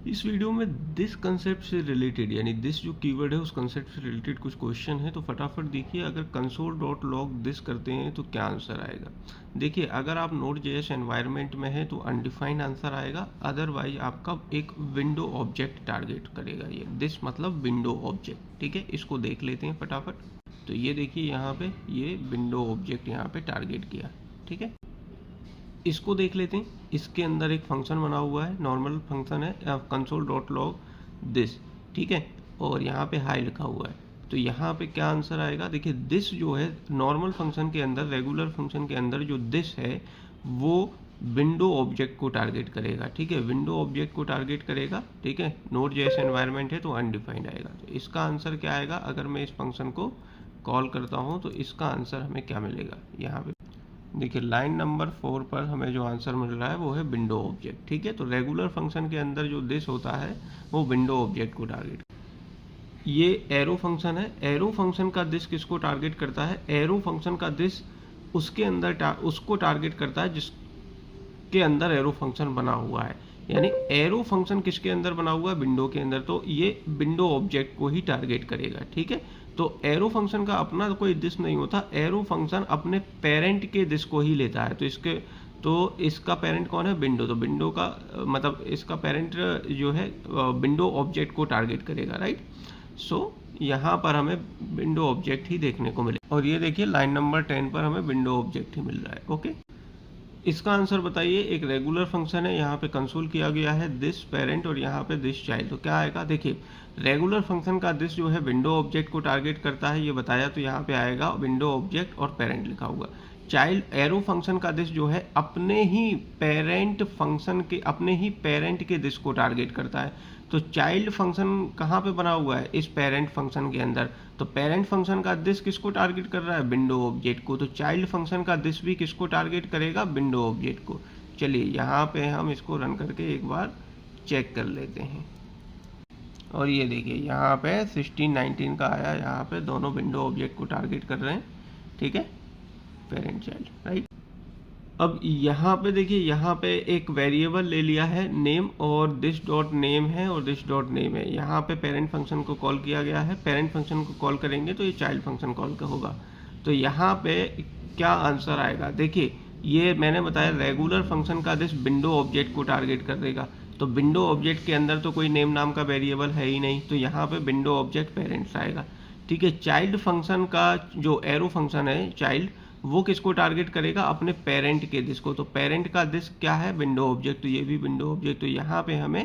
इस वीडियो में this concept से रिलेटेड यानी दिस जो कीवर्ड है उस कंसेप्ट से रिलेटेड कुछ क्वेश्चन है, तो फटाफट देखिए। अगर कंसोल डॉट लॉग दिस करते हैं तो क्या आंसर आएगा। देखिए, अगर आप नोड जेएस एनवायरनमेंट में है तो अनडिफाइंड आंसर आएगा, अदरवाइज आपका एक विंडो ऑब्जेक्ट टारगेट करेगा। ये दिस मतलब विंडो ऑब्जेक्ट, ठीक है। इसको देख लेते हैं फटाफट। तो ये देखिए, यहाँ पे ये विंडो ऑब्जेक्ट यहाँ पे टारगेट किया, ठीक है। इसको देख लेते हैं। इसके अंदर एक फंक्शन बना हुआ है, नॉर्मल फंक्शन है, कंसोल डॉट लॉग दिस, ठीक है। और यहाँ पे हाई लिखा हुआ है। तो यहाँ पे क्या आंसर आएगा। देखिए, दिस जो है नॉर्मल फंक्शन के अंदर, रेगुलर फंक्शन के अंदर जो दिस है वो विंडो ऑब्जेक्ट को टारगेट करेगा, ठीक है। विंडो ऑब्जेक्ट को टारगेट करेगा, ठीक है। नोड जेएस एनवायरनमेंट है तो अनडिफाइंड आएगा। तो इसका आंसर क्या आएगा। अगर मैं इस फंक्शन को कॉल करता हूँ तो इसका आंसर हमें क्या मिलेगा। यहाँ पे देखिए, लाइन नंबर 4 पर हमें जो आंसर मिल रहा है वो है विंडो ऑब्जेक्ट, ठीक है। तो रेगुलर फंक्शन के अंदर जो दिस होता है वो विंडो ऑब्जेक्ट को टारगेट। ये एरो फंक्शन है। एरो फंक्शन का दिस किसको टारगेट करता है। एरो फंक्शन का दिस उसके अंदर उसको टारगेट करता है जिसके अंदर एरो फंक्शन बना हुआ है। यानी एरो फंक्शन किसके अंदर बना हुआ है, विंडो के अंदर। तो ये विंडो ऑब्जेक्ट को ही टारगेट करेगा, ठीक है। तो एरो फंक्शन का अपना कोई दिस नहीं होता, एरो फंक्शन अपने पेरेंट के दिस को ही लेता है। तो इसका पेरेंट कौन है, विंडो। तो विंडो का मतलब इसका पेरेंट जो है विंडो ऑब्जेक्ट को टारगेट करेगा, राइट। सो यहाँ पर हमें विंडो ऑब्जेक्ट ही देखने को मिले। और ये देखिए, लाइन नंबर 10 पर हमें विंडो ऑब्जेक्ट ही मिल रहा है, ओके। इसका आंसर बताइए। एक रेगुलर फंक्शन है, यहाँ पे कंसोल किया गया है दिस पेरेंट और यहाँ पे दिस चाइल्ड। तो क्या आएगा। देखिए, रेगुलर फंक्शन का दिस जो है विंडो ऑब्जेक्ट को टारगेट करता है, ये बताया। तो यहाँ पे आएगा विंडो ऑब्जेक्ट और पेरेंट लिखा हुआ। चाइल्ड एरो फंक्शन का दिस जो है अपने ही पेरेंट के दिस को टारगेट करता है। तो चाइल्ड फंक्शन कहाँ पे बना हुआ है, इस पेरेंट फंक्शन के अंदर। तो पेरेंट फंक्शन का दिस किसको टारगेट कर रहा है, विंडो ऑब्जेक्ट को। तो चाइल्ड फंक्शन का दिस भी किसको टारगेट करेगा, विंडो ऑब्जेक्ट को। चलिए, यहाँ पे हम इसको रन करके एक बार चेक कर लेते हैं। और ये देखिए, यहाँ पे 1619 का आया, यहाँ पे दोनों विंडो ऑब्जेक्ट को टारगेट कर रहे हैं, ठीक है, पेरेंट चाइल्ड, राइट। अब यहाँ पे देखिए, यहाँ पे एक वेरिएबल ले लिया है नेम, और दिस डॉट नेम है और दिस डॉट नेम है। यहाँ पे पेरेंट फंक्शन को कॉल किया गया है। पेरेंट फंक्शन को कॉल करेंगे तो ये चाइल्ड फंक्शन कॉल का होगा। तो यहाँ पे क्या आंसर आएगा। देखिए, ये मैंने बताया रेगुलर फंक्शन का दिस विंडो ऑब्जेक्ट को टारगेट कर देगा। तो विंडो ऑब्जेक्ट के अंदर तो कोई नेम नाम का वेरिएबल है ही नहीं, तो यहाँ पे विंडो ऑब्जेक्ट पेरेंट्स आएगा, ठीक है। चाइल्ड फंक्शन का जो एरो फंक्शन है चाइल्ड, वो किसको टारगेट करेगा, अपने पेरेंट के दिस को। तो पेरेंट का दिस क्या है, विंडो ऑब्जेक्ट। तो ये भी विंडो ऑब्जेक्ट। तो यहाँ पे हमें